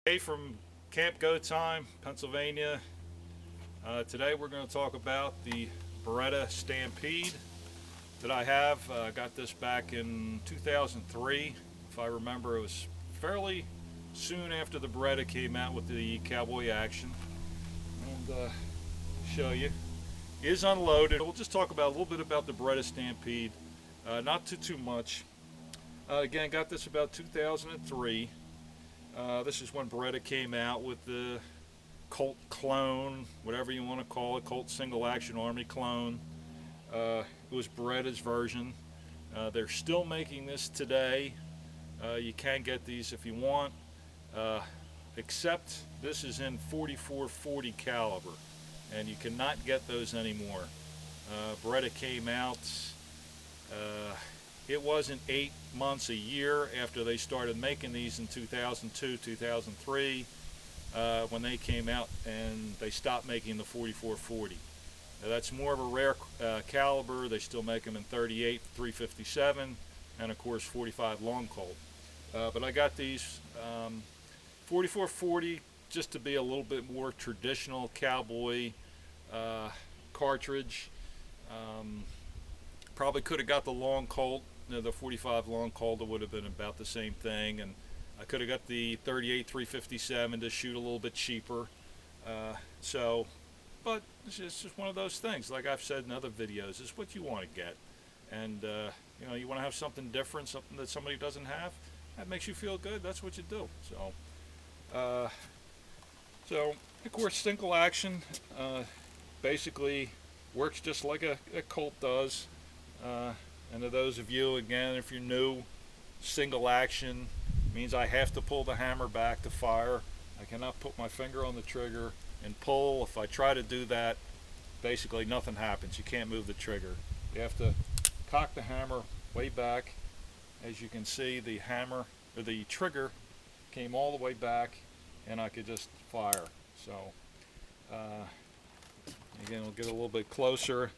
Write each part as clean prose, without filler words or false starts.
Hey, from Camp Go Time, Pennsylvania. Today we're going to talk about the Beretta Stampede that I have. Got this back in 2003. If I remember, it was fairly soon after the Beretta came out with the cowboy action. And show you. It is unloaded. We'll just talk about a little bit about the Beretta Stampede. Not too much. Again, got this about 2003. This is when Beretta came out with the Colt clone, whatever you want to call it, Colt single action army clone. It was Beretta's version. They're still making this today. You can get these if you want, except this is in 4440 caliber, and you cannot get those anymore. Beretta came out. It wasn't 8 months, a year after they started making these in 2002, 2003, when they came out and they stopped making the 4440. Now, that's more of a rare caliber. They still make them in 38, 357, and of course 45 long Colt. But I got these 4440 just to be a little bit more traditional cowboy cartridge. Probably could have got the long Colt. The 45 long Colt would have been about the same thing, and I could have got the 38 357 to shoot a little bit cheaper. But it's just one of those things. Like I've said in other videos, it's what you want to get, and you want to have something different, something that somebody doesn't have. That makes you feel good. That's what you do. So of course, single action basically works just like a Colt does. And to those of you, again, if you're new, single action means I have to pull the hammer back to fire. I cannot put my finger on the trigger and pull. If I try to do that, basically nothing happens. You can't move the trigger. You have to cock the hammer way back. As you can see, the hammer or the trigger came all the way back, and I could just fire. So again, we'll get a little bit closer.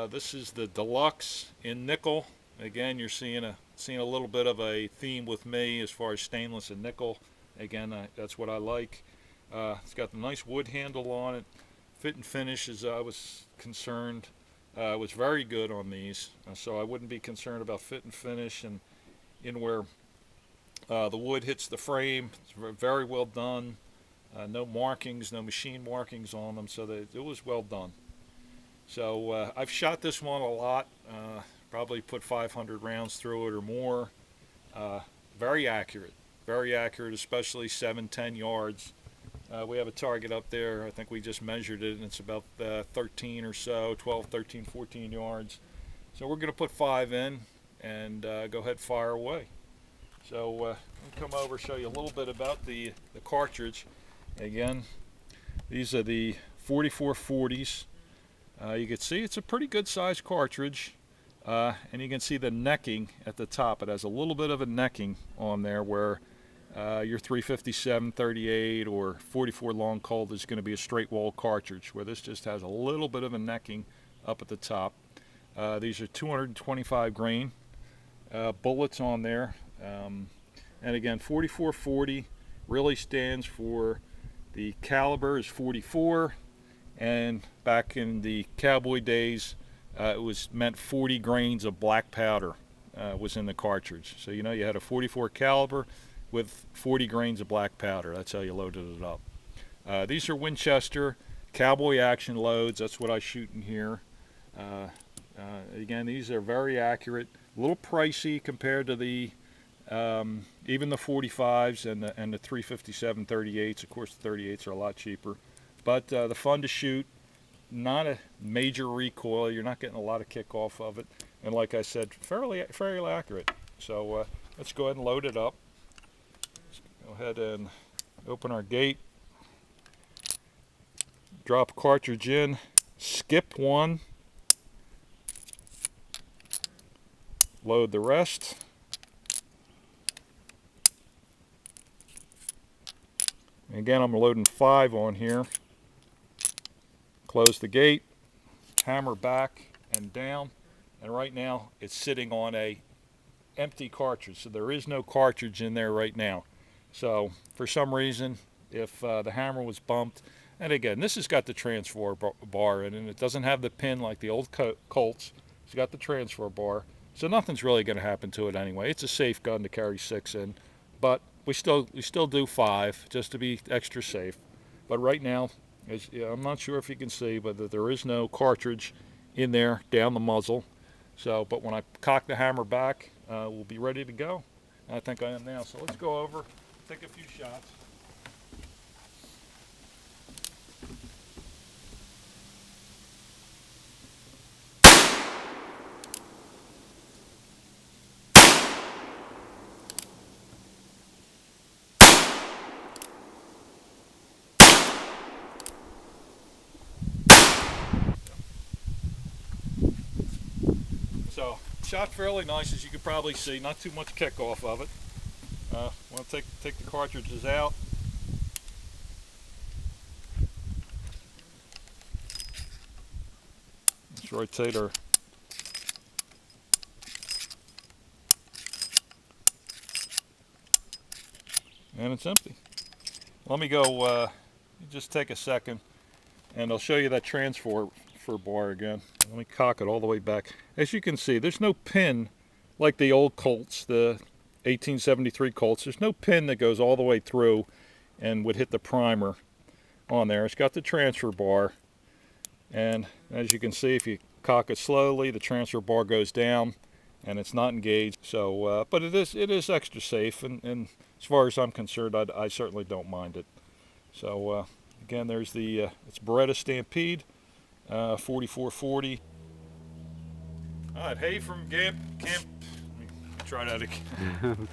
This is the deluxe in nickel. Again, you're seeing a little bit of a theme with me as far as stainless and nickel. Again, that's what I like. It's got the nice wood handle on it. Fit and finish, as I was concerned, was very good on these. So I wouldn't be concerned about fit and finish and in where the wood hits the frame. It's very well done. No markings, no machine markings on them, so that it was well done. So I've shot this one a lot, probably put 500 rounds through it or more. Very accurate, especially 7-10 yards. We have a target up there. I think we just measured it, and it's about 13 or so, 12, 13, 14 yards. So we're going to put 5 in and go ahead, fire away. So let me come over, show you a little bit about the cartridge. Again, these are the 4440s. You can see it's a pretty good sized cartridge, and you can see the necking at the top. It has a little bit of a necking on there where your 357, 38, or 44 long Colt is going to be a straight wall cartridge, where this just has a little bit of a necking up at the top. These are 225 grain bullets on there, and again, 4440 really stands for the caliber is 44. And back in the cowboy days, it was meant 40 grains of black powder was in the cartridge. So you had a 44 caliber with 40 grains of black powder. That's how you loaded it up. These are Winchester cowboy action loads. That's what I shoot in here. Again, these are very accurate. A little pricey compared to the even the 45s and the 357 38s. Of course, the 38s are a lot cheaper. But the fun to shoot, not a major recoil. You're not getting a lot of kick off of it. And like I said, fairly accurate. So let's go ahead and load it up. Let's go ahead and open our gate. Drop cartridge in. Skip one. Load the rest. And again, I'm loading 5 on here. Close the gate, hammer back and down, and right now it's sitting on a empty cartridge, so there is no cartridge in there right now. So for some reason, if the hammer was bumped, and again, this has got the transfer bar in it. It doesn't have the pin like the old Colts. It's got the transfer bar. So nothing's really going to happen to it anyway. It's a safe gun to carry 6 in, but we still do 5 just to be extra safe. But right now, I'm not sure if you can see, but there is no cartridge in there down the muzzle. So, but when I cock the hammer back, we'll be ready to go. And I think I am now. So let's go over, take a few shots. So, shot fairly nice, as you can probably see. Not too much kickoff of it. We'll take the cartridges out. Let's rotate our. And it's empty. Let me go, just take a second, and I'll show you that transfer bar again. Let me cock it all the way back. As you can see, there's no pin like the old Colts, the 1873 Colts. There's no pin that goes all the way through and would hit the primer on there. It's got the transfer bar, and as you can see, if you cock it slowly, the transfer bar goes down and it's not engaged. So, but it is extra safe, and as far as I'm concerned, I certainly don't mind it. So again, there's the it's Beretta Stampede 4440. All right, hey from Camp. Let me try that again.